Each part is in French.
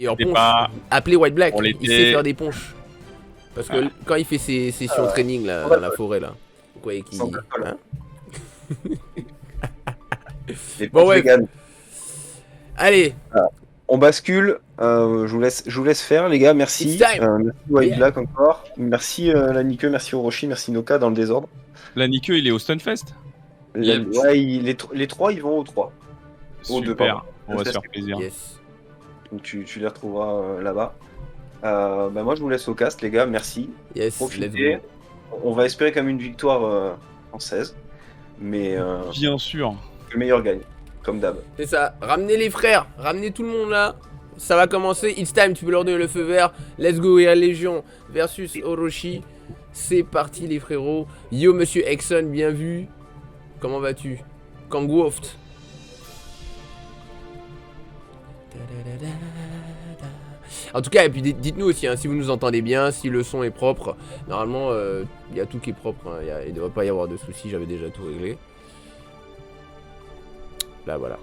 Et en C'était ponche, pas appelé White Black, pour il l'été. sait faire des ponches. Parce que quand il fait ses sessions training là, dans la forêt là. Ouais, qui... Sans alcool. hein Les Bon, ponches ouais. véganes. Allez, On bascule. Je vous laisse faire, les gars. Merci. It's time. Merci White Yeah. Black encore. Merci la Nike, merci Orochi, merci Noka dans le désordre. La Nikeu, il est au Stunfest. Yep. Ouais, les trois, ils vont aux 3. Aux 2, Super, pardon. on va se faire plaisir. yes. Donc tu les retrouveras là-bas. Moi, je vous laisse au cast, les gars. Merci. Yes, let's Profitez. go. On va espérer comme une victoire française. Mais Bien sûr. le meilleur gagne, comme d'hab. C'est ça, ramenez les frères, ramenez tout le monde là. Ça va commencer, it's time, tu peux leur donner le feu vert. Let's go, Real Légion versus Orochi. C'est parti les frérots. Yo monsieur Exxon, bien vu. Comment vas-tu? Kangwoft. En tout cas, et puis dites-nous aussi hein, si vous nous entendez bien, si le son est propre. Normalement, il y a tout qui est propre. Hein. Il ne devrait pas y avoir de soucis, j'avais déjà tout réglé. Là, voilà.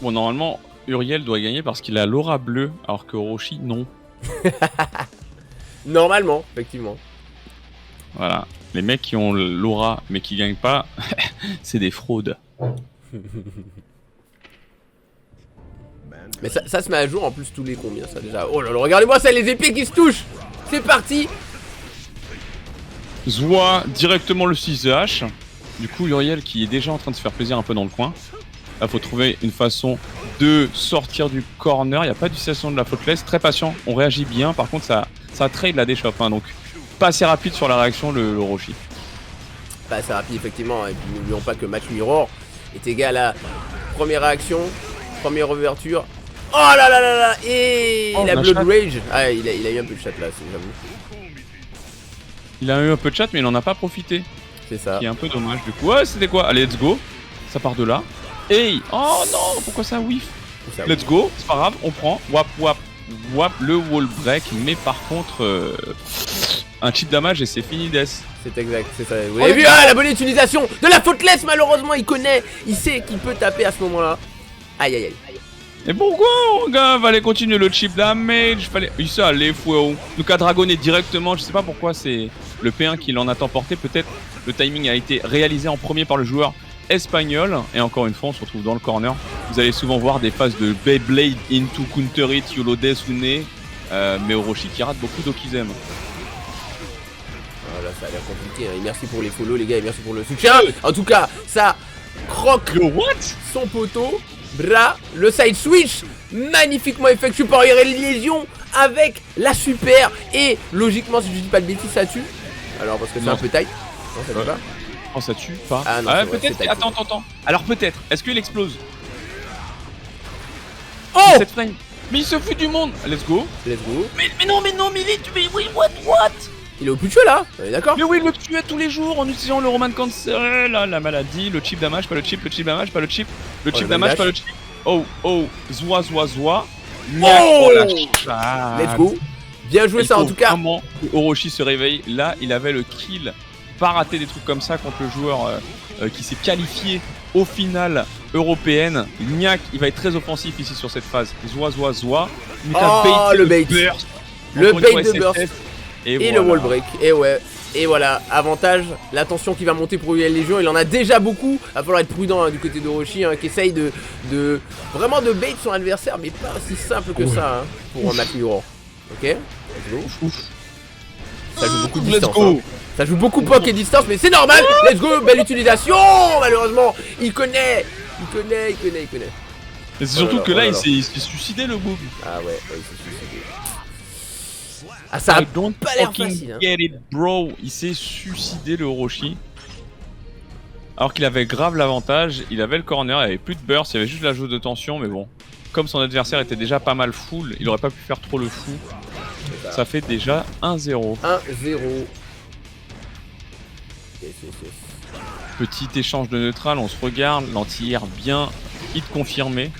Bon, normalement, Uriel doit gagner parce qu'il a l'aura bleue, alors que Orochi, non. Normalement, effectivement. Voilà. Les mecs qui ont l'aura mais qui gagnent pas, c'est des fraudes. Mais ça se met à jour en plus tous les combien ça déjà. Oh là là, regardez-moi ça, les épées qui se touchent. C'est parti. Zoa directement le 6 de hache. Du coup, Uriel qui est déjà en train de se faire plaisir un peu dans le coin. Là, faut trouver une façon de sortir du corner. Il n'y a pas d'utilisation de la faultless. Très patient, on réagit bien. Par contre, ça trade la déchoppe. Hein, donc, pas assez rapide sur la réaction, le Orochi. Bah c'est rapide effectivement. Et puis n'oublions pas que Match Mirror est égal à première réaction, première ouverture. Oh là là là là. Et Oh, la la Blood chatte. Rage. Ah, il a eu un peu de chat là, j'avoue. Il a eu un peu de chat, mais il en a pas profité. C'est ça. Qui est un peu dommage du coup. Ouais, c'était quoi? Allez, let's go. Ça part de là. Hey! Oh non! Pourquoi ça whiff? Ça, Let's go, c'est pas grave, on prend. Wap wap wap le wall break. Mais par contre, un chip damage et c'est fini, Death. c'est exact, c'est ça. Vous avez vu la bonne utilisation de la faultless, malheureusement il connaît. Il sait qu'il peut taper à ce moment-là. Aïe aïe aïe. Et pourquoi, gars, fallait continuer le chip damage? Fallait. Il s'est allé, fouet. Donc à dragonner directement, je sais pas pourquoi c'est le P1 qui l'en a emporté. Peut-être le timing a été réalisé en premier par le joueur espagnol. Et encore une fois, on se retrouve dans le corner. Vous allez souvent voir des phases de Beyblade into Counter It, Yolo Desune. Mais Orochi qui rate beaucoup d'Okizem. Voilà, ça a l'air compliqué. Hein. Et merci pour les follow les gars et merci pour le soutien. En tout cas, ça croque Yo, what? son poteau. Bra, le side switch magnifiquement effectué par Irel Légion avec la super. Et logiquement, si je dis pas de bêtises, ça tue. Alors, parce que c'est Non. un peu tight. Non, ça tue pas. Oh, ça tue pas. Ah non, c'est vrai, peut-être. c'est Attends. Alors peut-être. Est-ce qu'il explose? Oh! 7 frames. Mais il se fout du monde. Let's go. Let's go. Mais non, mais il est. Mais oui, what? Il est au plus tué là. On est d'accord? Mais oui, il le tuait tous les jours en utilisant le Roman Cancer, la maladie, le chip damage, pas le chip damage, pas le chip, le chip le damage, dash. pas le chip. Oh, zoa. Oh la chatte. Let's go. Bien joué Il ça en faut tout cas. vraiment que Orochi se réveille. Là, il avait le kill. Pas rater des trucs comme ça contre le joueur qui s'est qualifié au finale européenne. Niak, il va être très offensif ici sur cette phase. Zoa. Oh, le bait. Burst. Le Encore une bait fois, de burst. SFF. Et voilà. le wall break. Et ouais. Et voilà, avantage, la tension qui va monter pour UL Légion, il en a déjà beaucoup. Il va falloir être prudent hein, du côté d'Orochi qui essaye de vraiment de bait son adversaire, mais pas aussi simple que ça hein, pour un Mac Mirror. Ok, let's go. Ça joue beaucoup de Let's distance. go. Hein. Ça joue beaucoup poke et distance, mais c'est normal. Let's go, belle utilisation. Malheureusement, il connaît. Et c'est surtout là que là, là, oh il là s'est suicidé le boob. Ah ouais, il s'est suicidé. Ah ça a I don't pas l'air fucking facile. Hein. get it, bro. Il s'est suicidé le Orochi. Alors qu'il avait grave l'avantage, il avait le corner, il avait plus de burst, il y avait juste la jauge de tension, mais bon. Comme son adversaire était déjà pas mal full, il aurait pas pu faire trop le fou. Ça fait déjà 1-0. 1-0. Yes. Petit échange de neutral, on se regarde, l'anti-air bien, hit confirmé.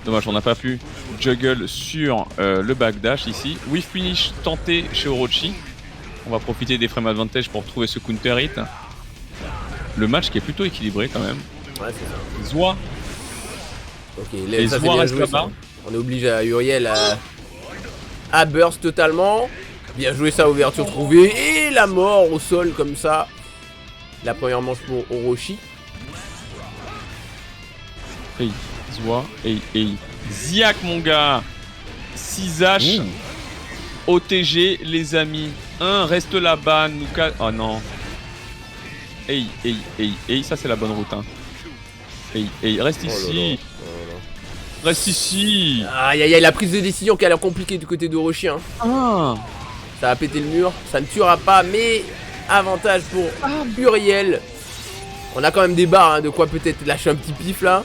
Dommage, on n'a pas pu juggle sur le backdash ici. Whiff finish tenté chez Orochi. On va profiter des frame advantage pour trouver ce counter hit. Le match qui est plutôt équilibré quand même. Ouais, c'est ça. Zoa. Ok, Et ça, c'est Zoa bien reste joué, là-bas. ça. On oblige à Uriel à burst totalement. Bien joué ça, ouverture trouvée. Et la mort au sol comme ça. La première manche pour Orochi. Hey, Zoa, hey. Ziak, mon gars. 6H. OTG, les amis. 1, reste là-bas. Oh non. Hey. Ça, c'est la bonne route. Hein. Hey, reste ici. Reste ici. Aïe, la prise de décision qui a l'air compliquée du côté d'Orochi. Hein. Ah. Ça va péter le mur. Ça ne tuera pas, mais avantage pour Uriel. On a quand même des barres, hein, de quoi peut-être lâcher un petit pif là.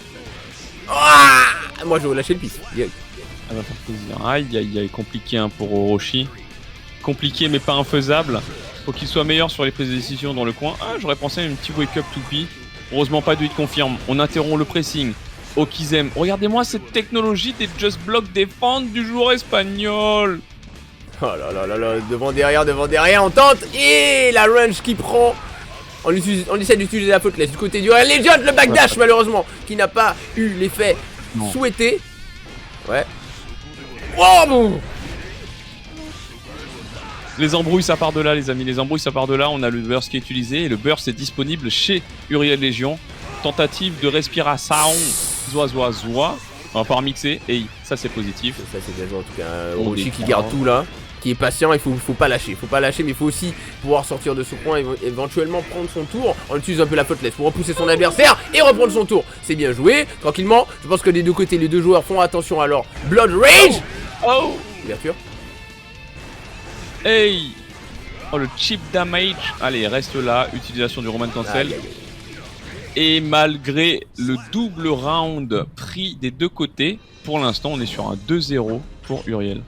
Moi, je vais lâcher le pif. Ça va faire plaisir. Aïe, compliqué hein, pour Orochi. Compliqué, mais pas infaisable. Faut qu'il soit meilleur sur les prises de décision dans le coin. J'aurais pensé à un petit wake-up toupie. Heureusement, pas de hit confirme. On interrompt le pressing. Okizem. Regardez-moi cette technologie des Just Block Defend du joueur espagnol. Oh là, devant derrière, on tente. Et la range qui prend. On essaie d'utiliser la faute laisse du côté du Legion, le backdash malheureusement, qui n'a pas eu l'effet souhaité. Ouais. Oh bon. Les embrouilles ça part de là les amis, les embrouilles ça part de là, on a le burst qui est utilisé et le burst est disponible chez Uriel Légion. Tentative de respiration, Zoa. On va pas remixer, et ça c'est positif. Ça c'est bien joué en tout cas, Orochi qui garde tout là, qui est patient, il faut pas lâcher, mais il faut aussi pouvoir sortir de ce coin et éventuellement prendre son tour. On utilise un peu la faute pour repousser son adversaire et reprendre son tour. C'est bien joué, tranquillement. Je pense que des deux côtés, les deux joueurs font attention alors. Blood Rage. Ouverture. Hey. Oh le chip damage. Allez reste là, utilisation du Roman Cancel. Et malgré le double round pris des deux côtés, pour l'instant on est sur un 2-0 pour Uriel.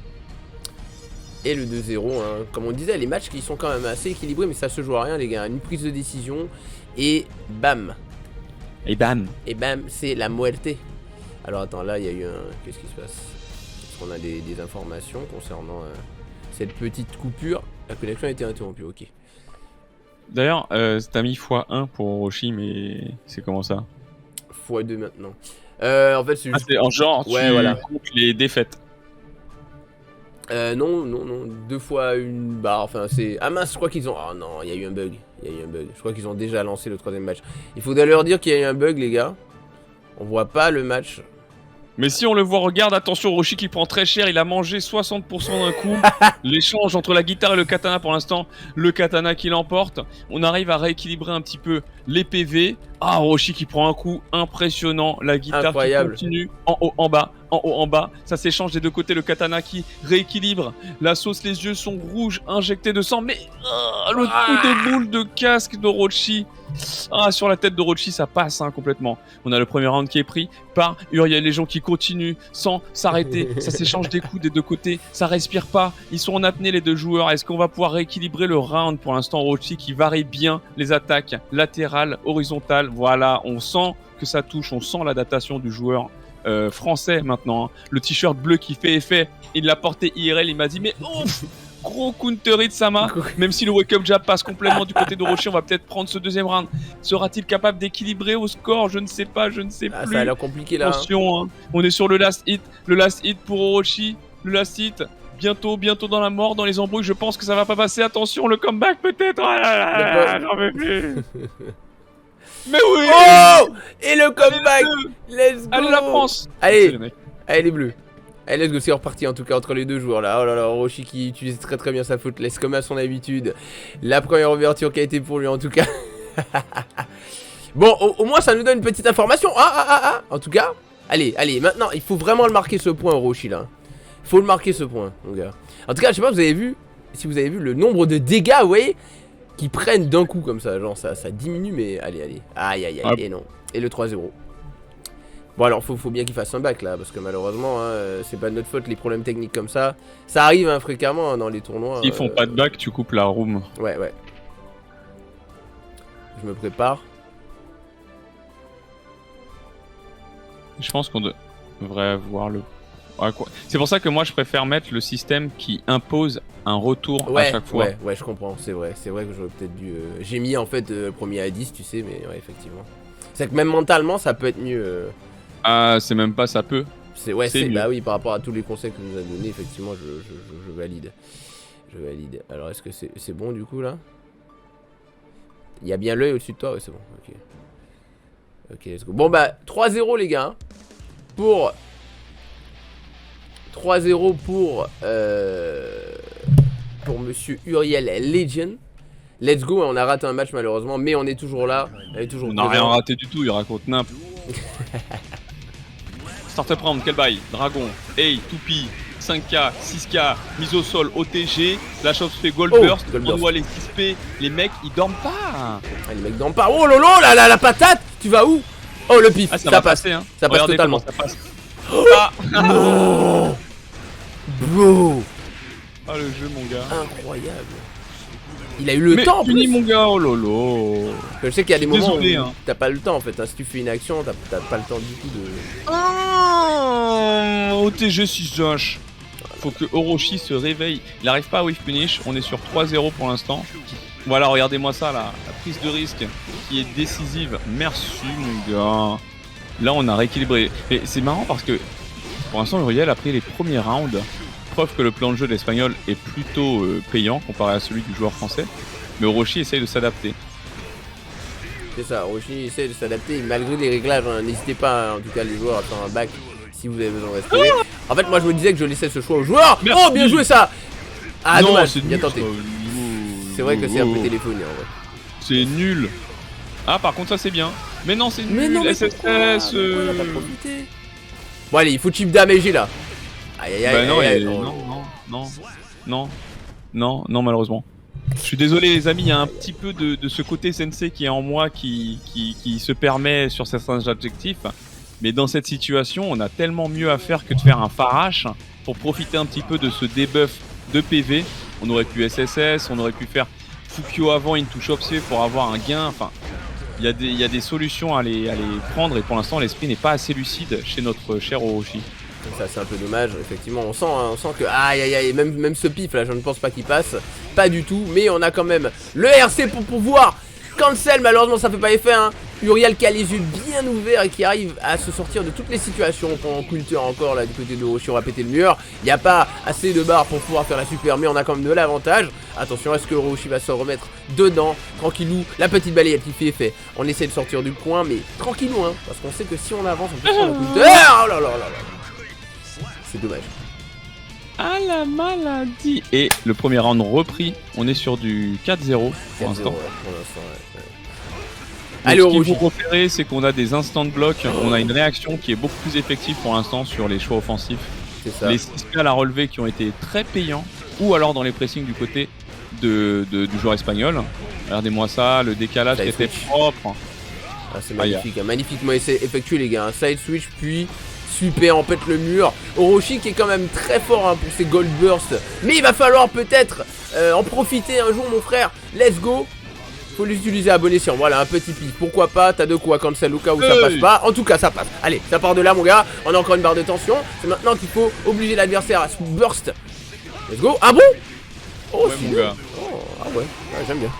Et le 2-0, hein. Comme on disait, les matchs qui sont quand même assez équilibrés, mais ça se joue à rien les gars. Une prise de décision et bam. Et bam, c'est la muerte. Alors attends, là il y a eu un... Qu'est-ce qui se passe? Est-ce qu'on a des informations concernant cette petite coupure? La connexion a été interrompue, ok. D'ailleurs, t'as mis x1 pour Orochi, mais c'est comment ça? x2 maintenant. En fait, c'est juste... c'est en genre, tu comptes les défaites. Non, 2 fois une barre, enfin c'est... Ah mince, je crois qu'ils ont... Oh non, il y a eu un bug. Je crois qu'ils ont déjà lancé le 3ème match. Il faudrait leur dire qu'il y a eu un bug les gars. On voit pas le match. Mais si on le voit, regarde, attention, Orochi qui prend très cher, il a mangé 60% d'un coup. L'échange entre la guitare et le katana pour l'instant, le katana qui l'emporte. On arrive à rééquilibrer un petit peu les PV. Orochi qui prend un coup impressionnant, la guitare incroyable. Qui continue, en haut, en bas. Ça s'échange des deux côtés, le katana qui rééquilibre. La sauce, les yeux sont rouges, injectés de sang, mais le coup de boule de casque d'Orochi. Sur la tête d'Orochi, ça passe complètement. On a le premier round qui est pris par Uriel Légion qui continue sans s'arrêter. Ça s'échange des coups des deux côtés, ça respire pas. Ils sont en apnée les deux joueurs. Est-ce qu'on va pouvoir rééquilibrer le round? Pour l'instant, Orochi qui varie bien les attaques latérales, horizontales. Voilà, on sent que ça touche, on sent l'adaptation du joueur français maintenant. Le t-shirt bleu qui fait effet, il l'a porté IRL, il m'a dit mais ouf, gros counter hit Sama. Même si le wake up jab passe complètement du côté d'Orochi, on va peut-être prendre ce deuxième round. Sera-t-il capable d'équilibrer au score? Je ne sais pas, je ne sais plus. Ça a l'air compliqué là. Attention, on est sur le last hit pour Orochi, le last hit. Bientôt dans la mort, dans les embrouilles, je pense que ça va pas passer. Attention, le comeback peut-être. J'en veux plus. Mais oui. Et le comeback. Let's go. Allez la France. Allez les bleus. Allez, let's go, c'est reparti en tout cas entre les deux joueurs là. Oh là là, Orochi qui utilise très bien sa faute laisse comme à son habitude. La première ouverture qui a été pour lui en tout cas. Bon, au moins ça nous donne une petite information. En tout cas, allez, maintenant il faut vraiment le marquer ce point Orochi là. Faut le marquer ce point, mon gars. En tout cas, je sais pas, si vous avez vu le nombre de dégâts, vous voyez, qui prennent d'un coup comme ça. Genre ça diminue, mais allez. Aïe, et non. Et le 3-0. Bon alors faut bien qu'il fasse un back là, parce que malheureusement c'est pas de notre faute, les problèmes techniques comme ça arrive fréquemment dans les tournois. S'ils font pas de back, tu coupes la room. Ouais. Je me prépare. Je pense qu'on devrait voir le... C'est pour ça que moi je préfère mettre le système qui impose un retour à chaque fois. Ouais, je comprends, c'est vrai que j'aurais peut-être dû... J'ai mis en fait premier à 10, tu sais, mais ouais, effectivement. C'est que même mentalement ça peut être mieux. C'est même pas ça peut. C'est mieux. Bah oui, par rapport à tous les conseils que nous a donné, effectivement, je valide. Je valide. Alors, est-ce que c'est bon du coup là? Il y a bien l'œil au-dessus de toi? Ouais, c'est bon. Ok. Ok, let's go. Bon, bah, 3-0 les gars. Pour 3-0 pour monsieur Uriel Legend. Let's go, on a raté un match malheureusement, mais on est toujours là. On n'a rien raté du tout, il raconte n'importe. Startup round, quel bail? Dragon, Hey, Toupie, 5K, 6K, mise au sol, OTG, la chose fait Gold Burst, on voit les 6P, les mecs ils dorment pas. Ah, les mecs dorment pas. Oh lolo, la patate, tu vas où? Oh le pif, ah, ça passe, passer, hein. Ça passe totalement. Ça passe. Oh non. Bro. Ah le jeu mon gars. Incroyable. Il a eu le temps en fini plus. Mon gars, oh lolo. Je sais qu'il y a des moments où hein. t'as pas le temps en fait, hein. Si tu fais une action, t'as pas le temps du tout de... OTG 6H. Faut que Orochi se réveille. Il n'arrive pas à whiff punish, on est sur 3-0 pour l'instant. Voilà, regardez-moi ça là, la prise de risque qui est décisive. Merci mon gars. Là on a rééquilibré. Et c'est marrant parce que pour l'instant Uriel a pris les premiers rounds. Preuve que le plan de jeu de l'Espagnol est plutôt payant comparé à celui du joueur français. Mais Orochi essaye de s'adapter. C'est ça, Orochi essaye de s'adapter malgré les réglages. Hein. N'hésitez pas, hein, en tout cas les joueurs, à faire un back si vous avez besoin de respirer. En fait, moi je me disais que je laissais ce choix aux joueurs. Merci. Oh, bien joué ça. Ah non, dommage, c'est bien nul, tenté. C'est vrai que c'est un peu téléphoné en vrai. C'est nul. Ah par contre ça c'est bien. Mais non c'est nul, mais non, mais SSS pourquoi on a pas profité. Bon allez, il faut chip damage là. Aïe aïe aïe, bah aïe, non malheureusement. Je suis désolé les amis, il y a un petit peu de ce côté sensei qui est en moi qui se permet sur certains adjectifs. Mais dans cette situation, on a tellement mieux à faire que de faire un Farash pour profiter un petit peu de ce debuff de PV. On aurait pu SSS, on aurait pu faire Fukyo avant Into Shopsé pour avoir un gain. Enfin, il y a des solutions à les prendre et pour l'instant l'esprit n'est pas assez lucide chez notre cher Orochi. Ça c'est un peu dommage, effectivement, on sent que aïe aïe aïe, même ce pif là, je ne pense pas qu'il passe, pas du tout, mais on a quand même le RC pour pouvoir cancel, malheureusement ça fait pas effet, hein. Uriel qui a les yeux bien ouverts et qui arrive à se sortir de toutes les situations qu'on culture encore là du côté de Orochi, on va péter le mur, il n'y a pas assez de barres pour pouvoir faire la super, mais on a quand même de l'avantage. Attention, est-ce que Orochi va se remettre dedans, tranquillou, la petite balayette qui fait effet, on essaie de sortir du coin, mais tranquillou, hein, parce qu'on sait que si on avance, on peut prendre le coup de... Oh là là là là. C'est dommage. Ah la maladie. Et le premier round repris, on est sur du 4-0 pour l'instant. Ouais. Allez, ce qu'il faut repérer, c'est qu'on a des instants de bloc, on a une réaction qui est beaucoup plus effective pour l'instant sur les choix offensifs. C'est ça. Les 6 à la relevée qui ont été très payants, ou alors dans les pressings du côté du joueur espagnol. Regardez-moi ça, le décalage qui était propre. Ah, c'est magnifique, hein. Magnifiquement effectué les gars, un side switch puis super, on pète le mur. Orochi qui est quand même très fort, hein, pour ses gold bursts, mais il va falloir peut-être en profiter un jour mon frère. Let's go. Faut l'utiliser à bon escient, voilà un petit pif, pourquoi pas, t'as de quoi cancel au cas où ça passe pas, en tout cas ça passe. Allez, ça part de là mon gars, on a encore une barre de tension, c'est maintenant qu'il faut obliger l'adversaire à se burst. Let's go, ah bon. Oh ouais, mon gars. Oh, ah ouais, j'aime bien.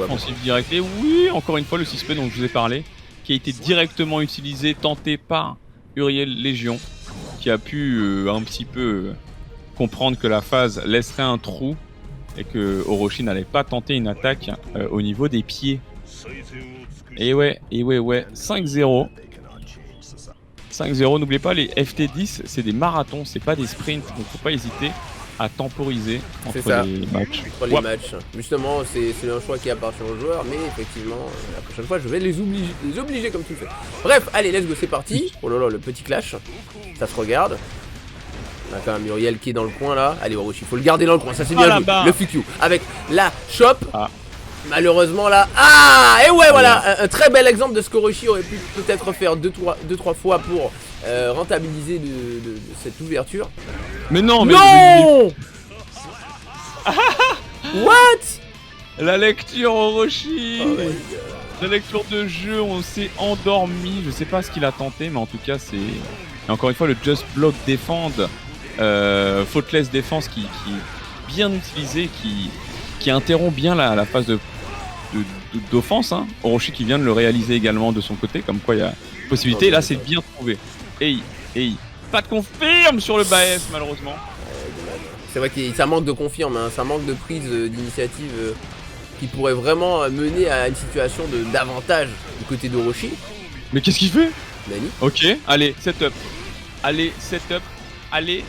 Offensive direct, et oui, encore une fois le 6P dont je vous ai parlé, qui a été directement utilisé, tenté par Uriel Légion, qui a pu un petit peu comprendre que la phase laisserait un trou et que Orochi n'allait pas tenter une attaque au niveau des pieds. Et ouais, 5-0. 5-0, n'oubliez pas, les FT10, c'est des marathons, c'est pas des sprints, donc faut pas hésiter à temporiser entre les matchs. Entre les matchs. Justement, c'est un choix qui appartient aux joueurs, mais effectivement, la prochaine fois, je vais les obliger comme tu le fais. Bref, allez, let's go, c'est parti. Oh là là, le petit clash, ça se regarde. On a quand même Uriel qui est dans le coin là. Allez, Orochi, il faut le garder dans le coin, ça c'est bien joué. Le Fukyo avec la shop. Malheureusement là. Ah, et ouais, voilà, un très bel exemple de ce qu'Orochi aurait pu peut-être faire 2-3 fois pour rentabiliser de cette ouverture. Mais non, non. What? La lecture Orochi. La lecture de jeu, on s'est endormi. Je sais pas ce qu'il a tenté, mais en tout cas, c'est. Et encore une fois, le Just Block Defend, Faultless Défense qui est bien utilisé, qui interrompt bien la phase d'offense. Hein. Orochi qui vient de le réaliser également de son côté, comme quoi il y a possibilité. Et là, c'est bien trouvé. Et Et pas de confirme sur le Baes malheureusement. C'est vrai que ça manque de confirme, hein, ça manque de prise d'initiative qui pourrait vraiment mener à une situation d'avantage du côté d'Orochi. Mais qu'est-ce qu'il fait? Nani. Ok, allez, setup. Allez, setup. Allez,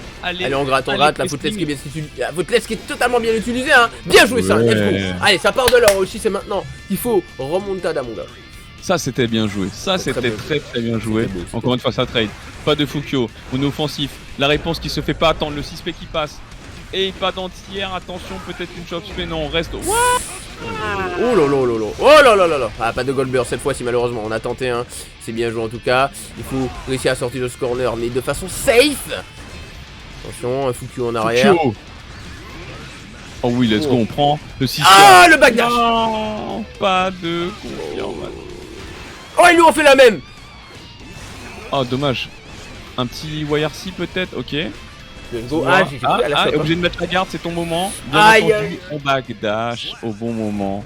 on gratte, la footless qui est totalement bien utilisée, hein. Bien joué ça, let's go. Allez, ça part de là, Orochi, c'est maintenant. Il faut remontada, mon gars. Ça c'était bien joué, ça c'était très bien joué. Encore une fois ça trade, pas de Fukyo, on est offensif, la réponse qui se fait pas attendre, le 6P qui passe. Et pas d'entière, attention, peut-être une chop spé, non on reste. Oh là là. Ah, pas de gold burst cette fois-ci malheureusement, on a tenté hein. C'est bien joué en tout cas. Il faut réussir à sortir de ce corner mais de façon safe. Attention, Fukyo en arrière. Fukyo. Oh oui, let's go, on prend le 6P. Ah, le backdash. Non, pas de confirme. Oh, ils lui ont fait la même. Oh dommage. Un petit YRC peut-être, ok. Obligé de mettre la garde, c'est ton moment. Bien entendu, on backdash au bon moment.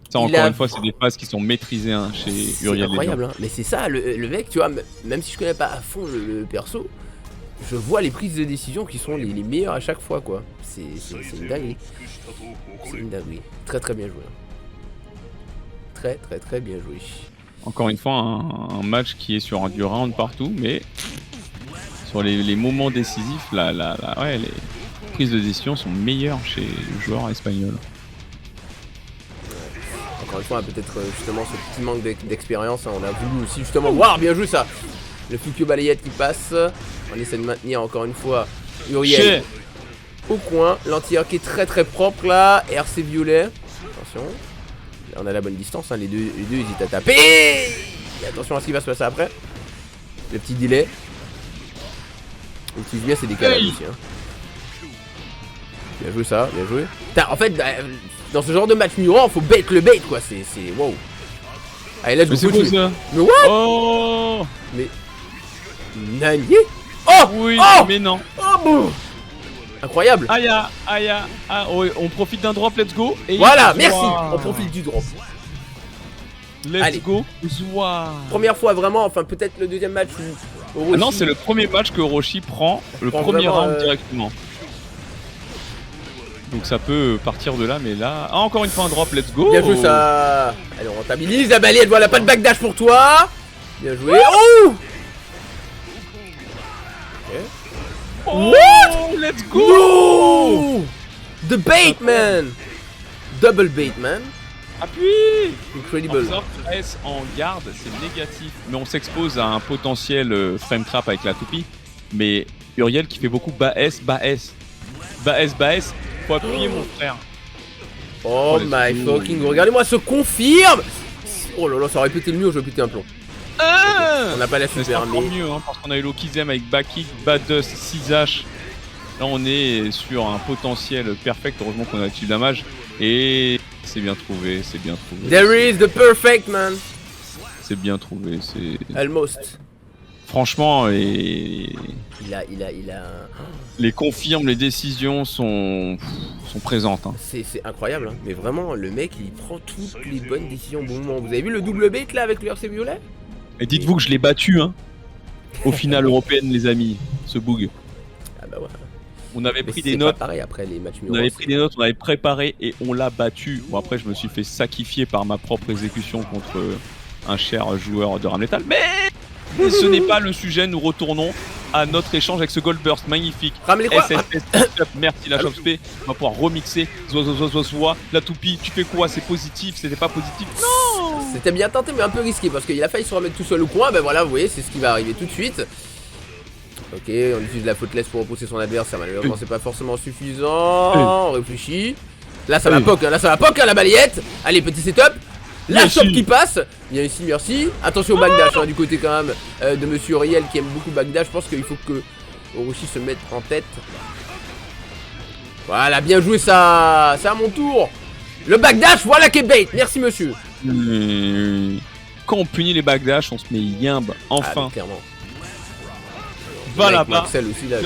Ça encore une fois, c'est des phases qui sont maîtrisées hein, chez Uriel. C'est incroyable, hein. Mais c'est ça, le mec, tu vois, même si je connais pas à fond le perso, je vois les prises de décision qui sont les meilleures à chaque fois, quoi. C'est une dinguerie. C'est une dinguerie. Très bien joué. Très bien joué. Encore une fois, un match qui est sur du round partout, mais sur les moments décisifs, ouais, les prises de décision sont meilleures chez le joueur espagnol. Encore une fois, peut-être justement ce petit manque d'expérience, hein, on a voulu aussi justement voir, bien joué ça. Le Fukyo balayette qui passe, on essaie de maintenir encore une fois Uriel au coin, l'anti-air qui est très propre là, RC violet, attention. On a la bonne distance, hein. les deux hésitent à taper. Et attention à ce qui va se passer après. Le petit delay. On utilise bien ces décalages aussi. Hein. Bien joué ça, bien joué. En fait, dans ce genre de match murant, faut bait le bait quoi. C'est wow. Allez, là je vous fous ça. Mais what? Oh. Mais. Nani? Oh. Oui, mais non. Oh bon. Incroyable. Aïe, on profite d'un drop, let's go. Et voilà, merci. On profite du drop. Let's go. Première fois vraiment, enfin peut-être le deuxième match où Orochi... Ah non, c'est le premier match que Orochi prend le premier round directement. Donc ça peut partir de là, mais là... Ah, encore une fois un drop, let's go. Bien joué ça. Allez, on rentabilise la balayette, voilà, pas de backdash pour toi. Bien joué. Oh. What? Let's go! No! The bait man! Double bait man. Appuie! Incredible. S en garde, c'est négatif. Mais on s'expose à un potentiel frame trap avec la toupie. Mais Uriel qui fait beaucoup bas S. Faut appuyer mon frère. Oh my fucking... Regardez-moi ce confirme! Oh là là, ça aurait pu être mieux, j'aurais pété un plomb. On n'a pas la super mais mieux hein, parce qu'on a eu l'Okizem avec back kick, bad dust, 6H. Là on est sur un potentiel perfect, heureusement qu'on a le chill damage. Et c'est bien trouvé, There is the perfect man. C'est bien trouvé, c'est... Almost. Franchement, et... Il a... Les confirmes, les décisions sont présentes. Hein. C'est incroyable, hein. Mais vraiment, le mec, il prend toutes les bonnes décisions au bon moment. Vous avez vu le double bait là avec le RC violet? Et dites-vous que je l'ai battu, hein, au final européenne, les amis, ce bug. Ah bah ouais. On avait pris des notes. Pareil après les matchs on avait pris des notes, on avait préparé et on l'a battu. Bon après, je me suis fait sacrifier par ma propre exécution contre un cher joueur de Ram Lethal. Mais ce n'est pas le sujet. Nous retournons à notre échange avec ce Gold Burst magnifique. Merci la Chopspé. On va pouvoir remixer. Zoa. La toupie, tu fais quoi? C'est positif, c'était pas positif. Non! C'était bien tenté mais un peu risqué parce qu'il a failli se remettre tout seul au coin. Ben voilà, vous voyez, c'est ce qui va arriver tout de suite. Ok, on utilise la footless pour repousser son adversaire. Malheureusement, c'est pas forcément suffisant. On réfléchit. Là, ça va poke, la balayette. Allez, petit setup. La shop qui passe. Bien ici, merci. Attention au backdash hein, du côté quand même de Monsieur Uriel qui aime beaucoup backdash. Je pense qu'il faut que Orochi se mette en tête. Voilà, bien joué ça. C'est à mon tour. Le backdash, voilà qui est bait. Merci monsieur. Quand on punit les backdash, on se met yimbe. Enfin. Ah, clairement. Va là-bas. Axel aussi là.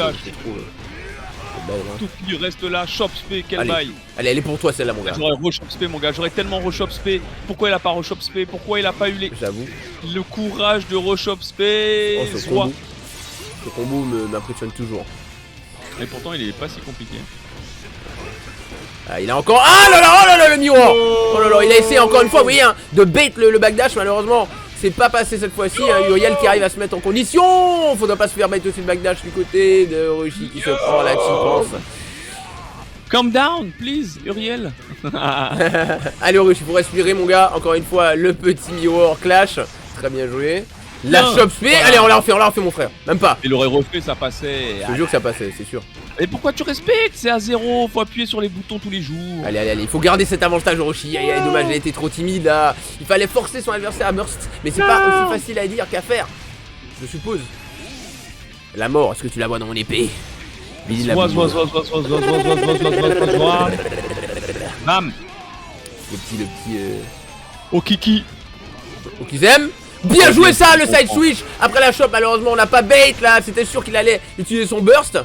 Tout qui reste là, Chopspé, quel bail. Allez, elle est pour toi celle-là mon gars. J'aurais re-Chopspé mon gars, j'aurais tellement re-Chopspé. Pourquoi il a pas re-Chopspé? Pourquoi il a pas eu les... J'avoue. Le courage de re-Chopspé. Ce combo m'impressionne toujours. Et pourtant, il est pas si compliqué. Ah, il a encore. Ah là là, oh là là, le miroir. Oh là là, il a essayé encore une fois, vous voyez, hein, de bait le backdash. Malheureusement, c'est pas passé cette fois-ci. Hein, Uriel qui arrive à se mettre en condition. Faudra pas se faire bait aussi le backdash du côté de Orochi qui se prend la pense. Calm down, please, Uriel. Allez, Orochi, faut respirer, mon gars. Encore une fois, le petit miroir clash. Très bien joué. La chop spé. Allez, on l'a refait, mon frère. Même pas. Il aurait refait, ça passait. Je te jure que ça passait, c'est sûr. Et pourquoi tu respectes? C'est à 0, faut appuyer sur les boutons tous les jours. Allez, il faut garder cet avantage, Orochi. Aïe, dommage, il a été trop timide là. Il fallait forcer son adversaire à burst. Mais c'est pas aussi facile à dire qu'à faire, je suppose. La mort, est-ce que tu la vois dans mon épée? Bam. Le petit. Oh Kiki. Okizem. Bien joué ça, le side switch. Après la shop, malheureusement, on n'a pas bait là. C'était sûr qu'il allait utiliser son burst.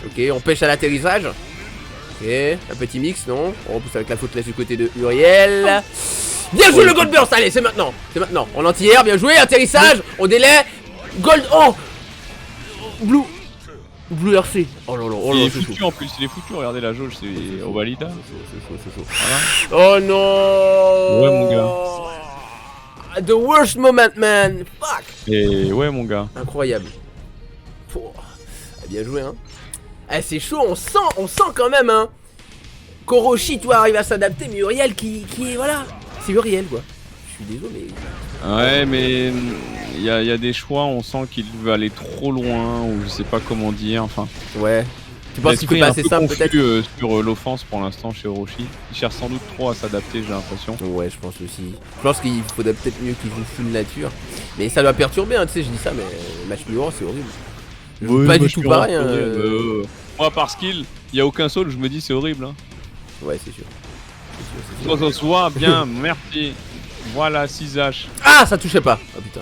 Ok, on pêche à l'atterrissage. Ok, un petit mix, non? On repousse avec la faute du côté de Uriel. Bien joué le gold burst, allez, c'est maintenant. En anti-air, bien joué, atterrissage, au délai. Gold, oh Blue RC. Oh là là, il est foutu en plus, il est foutu, regardez la jauge, c'est au valida. C'est chaud. Voilà. Oh non. Ouais mon gars. The worst moment, man. Fuck. Et ouais mon gars. Incroyable. Bien joué, hein. Eh, c'est chaud, on sent quand même, hein. Koroshi, toi, arrive à s'adapter, mais Uriel qui voilà. C'est Uriel, quoi. Je suis désolé. Ouais, mais il y a des choix, on sent qu'il veut aller trop loin, ou je sais pas comment dire, enfin. Ouais. Tu penses qu'il fait pas assez simple, peut-être sur l'offense pour l'instant chez Orochi. Il cherche sans doute trop à s'adapter, j'ai l'impression. Ouais, je pense aussi. Je pense qu'il faudrait peut-être mieux qu'il joue full nature. Mais ça doit perturber, hein, tu sais, je dis ça, mais match miroir, c'est horrible. Ouais, pas du tout pareil, hein. Moi, par skill, il y a aucun soul, je me dis c'est horrible. Hein. Ouais, c'est sûr. Soit bien, merci. Voilà, 6H. Ah, ça touchait pas. Oh putain.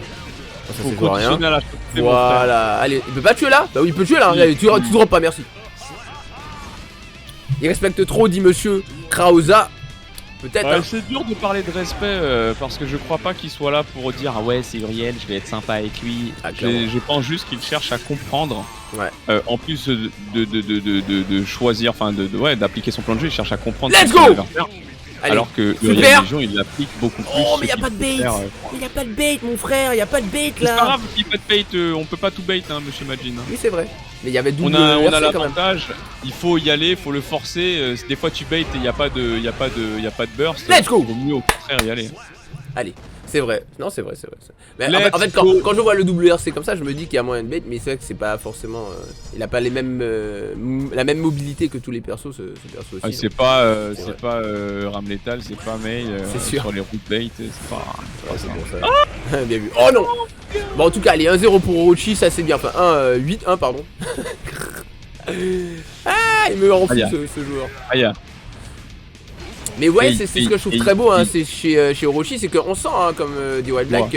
Ça, faut continuer à la voilà. Allez, il peut pas tuer là? Bah oui, il peut tuer là. Allez, tu drop pas, merci. Il respecte trop, dit monsieur Krauza. Peut-être. Ouais, c'est dur de parler de respect parce que je crois pas qu'il soit là pour dire ah ouais c'est Uriel, je vais être sympa avec lui. Je pense juste qu'il cherche à comprendre. Ouais. En plus de choisir, enfin d'appliquer son plan de jeu, il cherche à comprendre. Let's go. Allez, alors que Uriel Légion il l'applique beaucoup plus. Oh mais y'a pas de bait. Il y a pas de bait, mon frère. Il y a pas de bait là. C'est pas grave qu'il n'y ait pas de bait. On peut pas tout bait, hein, monsieur Majin. Oui c'est vrai. Mais il y avait double. On a l'avantage, il faut y aller, il faut le forcer. Des fois tu bait et il n'y a pas de burst. Let's go. Il vaut mieux au contraire y aller. Allez, c'est vrai. Non, c'est vrai. Mais en fait quand je vois le double RC comme ça, je me dis qu'il y a moyen de bait, mais c'est vrai que c'est pas forcément. Il a pas les mêmes, la même mobilité que tous les persos, ce perso aussi. C'est pas Ram Lethal, c'est pas Mei sur les routes bait, c'est pas. C'est bon ça. Ah bien vu. Oh non. Bon en tout cas, allez 1-0 pour Orochi, ça c'est bien. Enfin 8-1 pardon. Ah, il me rend fou ce joueur. Aïe. Mais ouais, c'est ce que je trouve très beau, hein, c'est chez Orochi, c'est qu'on sent, hein, comme dit Wild Black,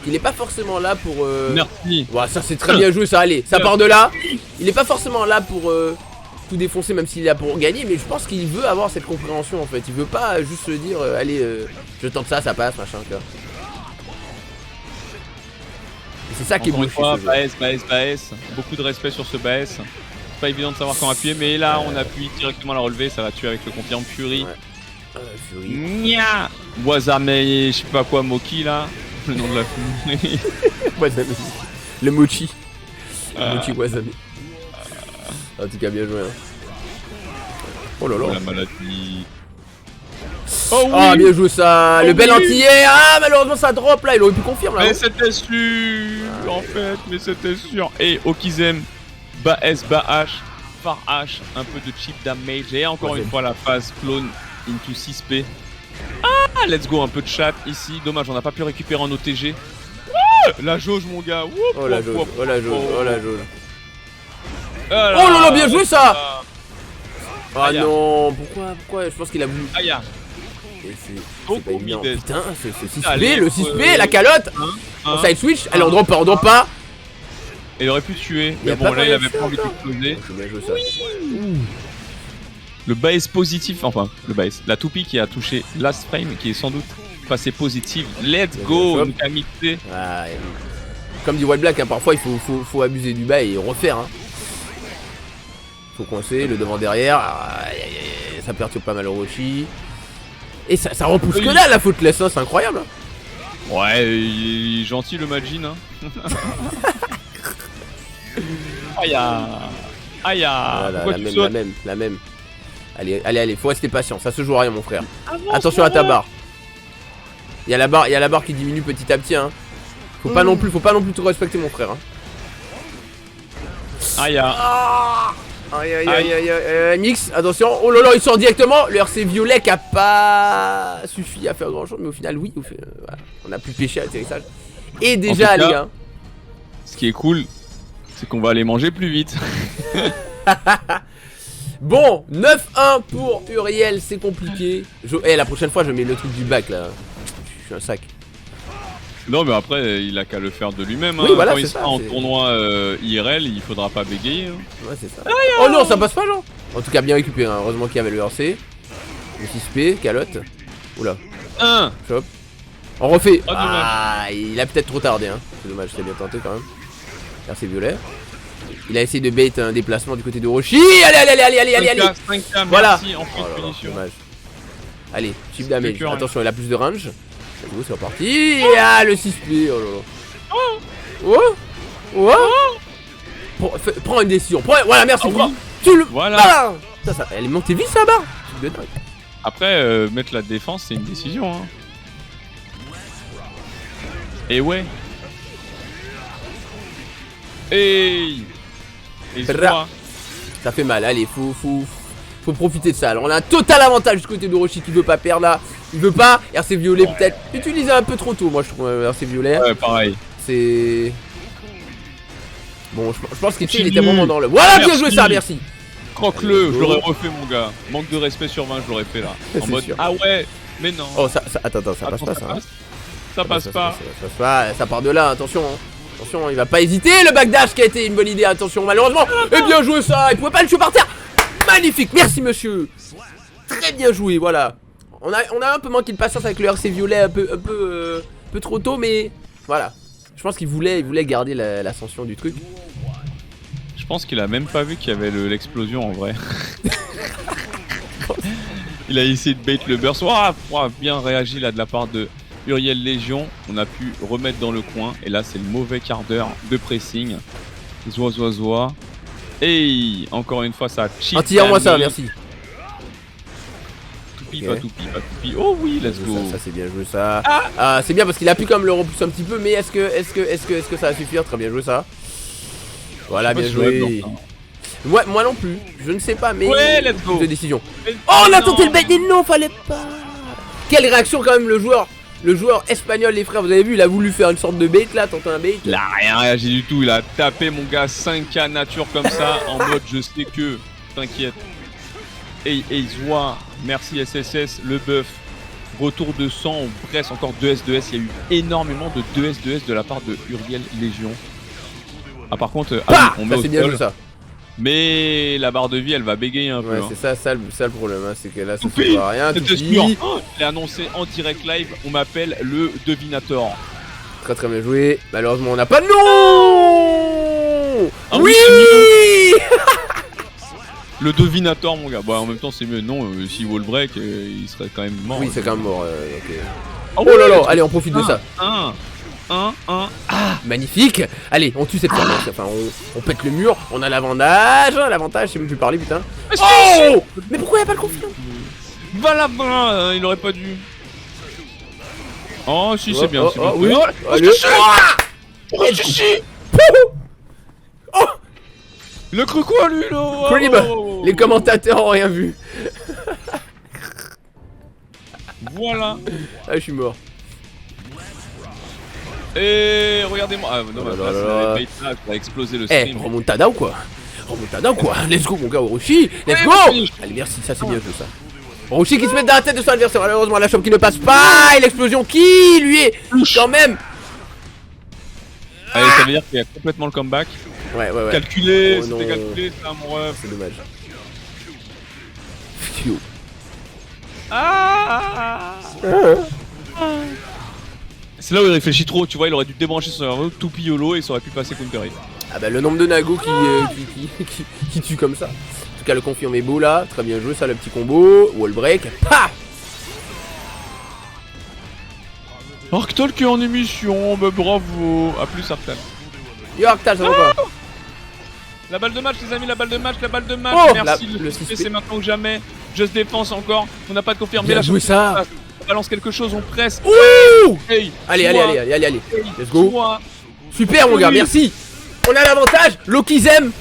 qu'il est pas forcément là pour. Merci. Ouais, ça c'est très bien joué, ça. Allez, ça part de là. Il est pas forcément là pour tout défoncer, même s'il est là pour gagner, mais je pense qu'il veut avoir cette compréhension en fait. Il veut pas juste se dire, allez, je tente ça passe, machin, quoi. C'est ça qui est beau. Baes. Beaucoup de respect sur ce Baes. C'est pas évident de savoir quand appuyer, mais là on appuie directement la relevée, ça va tuer avec le confirme Fury. Ouais. Fury. Nya Wasame, je sais pas quoi, Moki là. Le nom de la fille. Wasame. Le Mochi. Mochi Wasame. En tout cas, bien joué. Hein. Oh là là. La maladie. Oh oui. Ah, bien joué ça. Le bel anti-air. Ah, malheureusement ça drop là. Il aurait pu confirmer là. Mais c'était sûr en fait, mais c'était sûr. Et Okizem. Baes, Bahash, Farhash, un peu de chip damage et encore une fois la phase clone into 6P. Ah, let's go, un peu de chat ici. Dommage, on n'a pas pu récupérer en OTG. La jauge, mon gars. Oh la jauge. Oh là là, bien joué ça. Ah non, pourquoi je pense qu'il a voulu. Aïe. C'est pas évident. Putain, c'est 6P, le 6P, la calotte. On side switch, allez on drop pas. Et il aurait pu tuer, mais bon là il avait pas envie d'exploser. Le Baes positif, enfin le Baes, la toupie qui a touché last frame, qui est sans doute passé positive. Let's go, Kamite. comme dit White Black, hein, parfois il faut abuser du bas et refaire. Hein. Faut coincer, le devant derrière. Ça perturbe pas mal Orochi. Et ça repousse que là la faute-less, hein, c'est incroyable. Hein. Ouais, il est gentil le Majin. Hein. Aïe aïe. Voilà, la même. Allez, faut rester patient, ça se joue à rien mon frère. Attention à ta barre. Il y a la barre qui diminue petit à petit hein. Faut pas non plus tout respecter mon frère hein. Aïe. Aïe, Mix, attention, oh là là, il sort directement. Le RC violet qui a pas suffi à faire grand chose, mais au final, oui, voilà. On a pu pêcher à l'atterrissage. Et déjà, les gars. Ce qui est cool, c'est qu'on va aller manger plus vite. Bon, 9-1 pour Uriel, c'est compliqué. La prochaine fois, je mets le truc du bac là. Je suis un sac. Non, mais après, il a qu'à le faire de lui-même. Oui, hein. voilà, quand il ça, sera en tournoi IRL, il faudra pas bégayer. Hein. Ouais, c'est ça. Oh non, ça passe pas, genre. En tout cas, bien récupéré. Hein. Heureusement qu'il y avait le RC. Le 6P, calotte. Oula. 1. Chop. On refait. Oh, Il a peut-être trop tardé. Hein. C'est dommage, c'était bien tenté quand même. RC violet. Il a essayé de bait un déplacement du côté de Orochi. Allez. 5K, Voilà. merci, ensuite punition. Dommage. Allez, chip damage. Plus rien. Attention, il a plus de range. C'est reparti. Le 6P. Oh là là. Prends une décision. Voilà, merci. Voilà. Ça, elle est montée vite ça barre. Après, mettre la défense, c'est une décision. Hein. Et ouais. Et ça fait mal. Allez, faut profiter de ça. Alors on a un total avantage du côté d'Orochi qui veut pas perdre là. Il veut pas. RC violet peut-être utilisé un peu trop tôt. Moi je trouve RC violet. Ouais, pareil. C'est bon. Je pense qu'il était vraiment dans le. Voilà, bien joué ça. Merci. Croque-le. Je l'aurais refait mon gars. Manque de respect sur 20, je l'aurais fait là. En mode sûr. Ah ouais. Mais non. Oh attends, ça passe pas ça. Ça passe pas. Ça passe pas. Ça part de là. Attention. Attention, il va pas hésiter, le backdash qui a été une bonne idée, attention, malheureusement. Et bien joué ça, il pouvait pas le tuer par terre. Magnifique, merci monsieur. Très bien joué, voilà. On a un peu manqué de patience avec le RC violet un peu trop tôt, mais voilà. Je pense qu'il voulait garder l'ascension du truc. Je pense qu'il a même pas vu qu'il y avait l'explosion en vrai. Il a essayé de bait le burst. Bien réagi là de la part de Uriel Légion, on a pu remettre dans le coin. Et là, c'est le mauvais quart d'heure de pressing. Zoa. Et encore une fois, ça chip. Tire-moi ça, merci. Toupi, pas toupi. Oh oui, let's go. Ça c'est bien joué ça. C'est bien parce qu'il a pu quand même le repousser un petit peu. Mais est-ce que ça va suffire? Très bien joué ça. Voilà, bien joué. Moi non plus, je ne sais pas, mais. Ouais, let's go. De décision. Oh, on a tenté le bait, mais non, fallait pas. Quelle réaction quand même le joueur espagnol, les frères, vous avez vu, il a voulu faire une sorte de bait là, tenter un bait. Il a rien réagi du tout, il a tapé mon gars 5K nature comme ça, en mode je sais que, t'inquiète. Et il se voit, merci SSS, le buff, retour de 100, on presse encore 2S, il y a eu énormément de 2S de la part de Uriel Légion. Ah par contre, on met au c'est bien sol, joué ça. Mais la barre de vie elle va bégayer un peu. Ouais, hein. c'est ça le problème, hein, c'est que là ça Toupi, se voit rien. Il est annoncé en direct live, on m'appelle le Devinator. Très très bien joué. Malheureusement on n'a pas de nom. Ah oui. Le Devinator mon gars. Bah en même temps c'est mieux. Non, s'il vaut le break, il serait quand même mort. Oui c'est quand même mort. Okay. Oh là là, allez on profite de ça. 1. Magnifique. Allez on tue cette ferme. Enfin on pète le mur. On a l'avantage. L'avantage c'est même plus parler putain. Oh. Mais pourquoi il n'y a pas le confiant? Va là-bas, il aurait pas dû. Oh si c'est bien, c'est bien. Oui. Le cru quoi lui là? Crib. Les commentateurs ont rien vu. Voilà. Ah je suis mort. Et regardez-moi. Ah non, là, ça va exploser le stream. Remontada ou quoi? Let's go mon gars Orochi. Let's go. Allez merci, ça c'est bien joué ça. Orochi qui se met dans la tête de son adversaire. Malheureusement la chope qui ne passe pas. Et l'explosion qui lui est quand même. Allez, ça veut dire qu'il y a complètement le comeback. Ouais. Calculé, c'était calculé, c'est un mon ref. C'est dommage. C'est là où il réfléchit trop, tu vois, il aurait dû débrancher son cerveau, tout YOLO et ça aurait pu passer counter hit. Ah bah le nombre de Nago qui tue comme ça. En tout cas le confirme est beau là, très bien joué ça le petit combo, wall break, pa. Arctal qui est en émission, bah bravo. A plus Arctal. Yo Arctal, ça va quoi? La balle de match les amis, la balle de match, Oh, merci, le le 6P. c'est maintenant que jamais. Just défense encore, on n'a pas de confirme, mais Bien là joué ça. on balance quelque chose, on presse. Ouh. Hey, Allez, toi, let's go. toi. Super mon gars, Oui. merci. On a l'avantage, Loki Zem.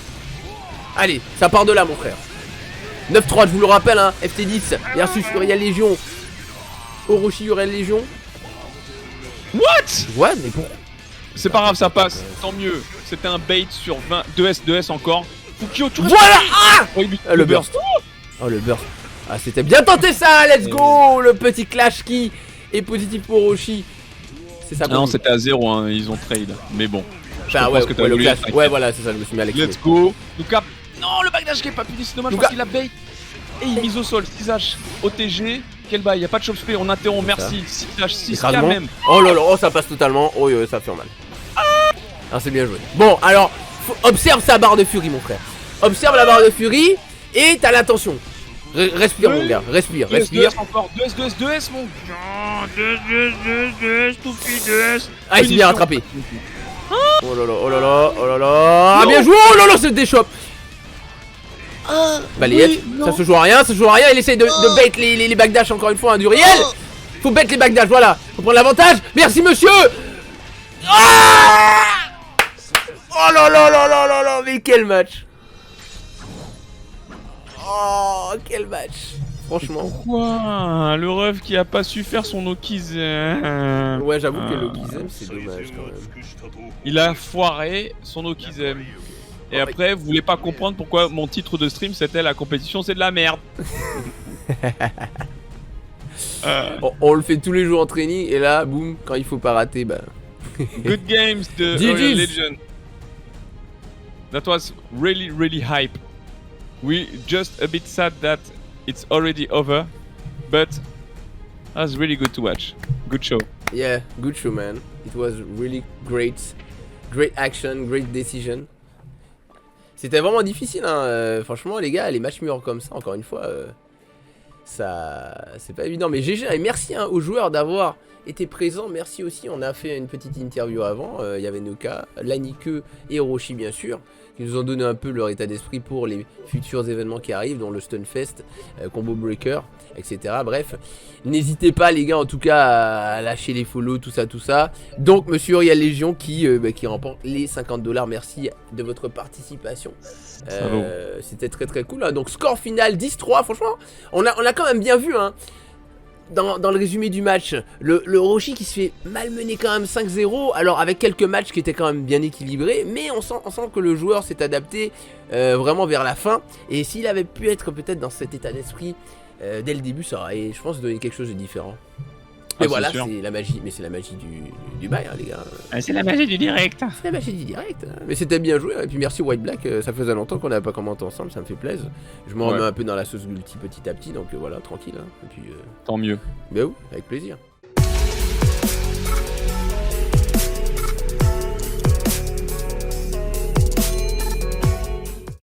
Allez, ça part de là mon frère. 9-3, je vous le rappelle, hein, FT10 versus Uriel Légion. Orochi Uriel Légion. What? Ouais, mais pourquoi? C'est pas grave, ça passe, tant mieux. C'était un bait sur 20, 2S encore. Fukio, tout Voilà. Ah, oh, le burst. Oh le burst. Ah c'était bien tenté ça, let's go. Le petit clash qui est positif pour Orochi. C'est ça. Ah non, c'était à 0, hein, ils ont trade. Mais bon. Je Enfin, pense ouais, que t'as ouais, le voulu clash. être Ouais voilà, c'est ça, je me suis mis à l'exprimer. Let's go. Luka. Non, le backdash qui est pas puni, c'est dommage Luka. parce qu'il a bait. Et il mise au sol, 6H, OTG. Quel bail, y'a pas de chop spé, on interrompt, merci. 6H, 6K Écrasement. même. Oh là là, oh ça passe totalement. Oh ça fait mal. Ah c'est bien joué. Bon alors, observe sa barre de furie mon frère. Observe la barre de furie et t'as l'attention. Respire mon gars, respire. 2S encore, 2S mon gars. 2S, stupide 2S. Ah il s'est bien rattrapé. Oh là là. Ah bien joué, oh là là, c'est déchoppe. Balayette, ça se joue à rien, il essaye de bait les backdash encore une fois, hein, d'Uriel. Faut bait les backdash, voilà. Faut prendre l'avantage. Merci monsieur. Ah oh là là là là là là, mais quel match. Oh quel match. Franchement. Quoi? Le ref qui a pas su faire son Okizem. Ouais j'avoue que l'Okizem c'est dommage quand même. Il a foiré son Okizem. Et après, vous voulez pas comprendre pourquoi mon titre de stream c'était la compétition c'est de la merde. On le fait tous les jours en training et là, boum, quand il faut pas rater, bah. Good games de GG's. Uriel Legend. That was really hype. We just a bit sad that it's already over, but that was really good to watch. Good show. Yeah, good show man. It was really great. Great action, great decision. C'était vraiment difficile hein, franchement les gars, les matchs mûrs comme ça, encore une fois, ça c'est pas évident. Mais GG et merci hein, aux joueurs d'avoir été présents, merci aussi, on a fait une petite interview avant, il y avait Noka, Lanike et Orochi bien sûr, qui nous ont donné un peu leur état d'esprit pour les futurs événements qui arrivent, dont le Stunfest, Combo Breaker, etc. Bref, n'hésitez pas les gars en tout cas à lâcher les follow, tout ça. Donc monsieur Uriel Légion qui remporte les 50$, merci de votre participation. C'était très cool hein. Donc score final 10-3, franchement, on a quand même bien vu hein. Dans le résumé du match, le Orochi qui se fait malmener quand même 5-0, alors avec quelques matchs qui étaient quand même bien équilibrés, mais on sent que le joueur s'est adapté vraiment vers la fin, et s'il avait pu être peut-être dans cet état d'esprit dès le début, ça aurait, je pense, donné quelque chose de différent. Et voilà, c'est la magie, mais c'est la magie du bail, hein, les gars. C'est la magie du direct. C'est la magie du direct. Hein. Mais c'était bien joué, et puis merci White Black, ça faisait longtemps qu'on n'avait pas commenté ensemble, ça me fait plaisir. Je me remets un peu dans la sauce multi petit à petit, donc voilà, tranquille. Hein. Et puis, tant mieux. Ben oui, avec plaisir.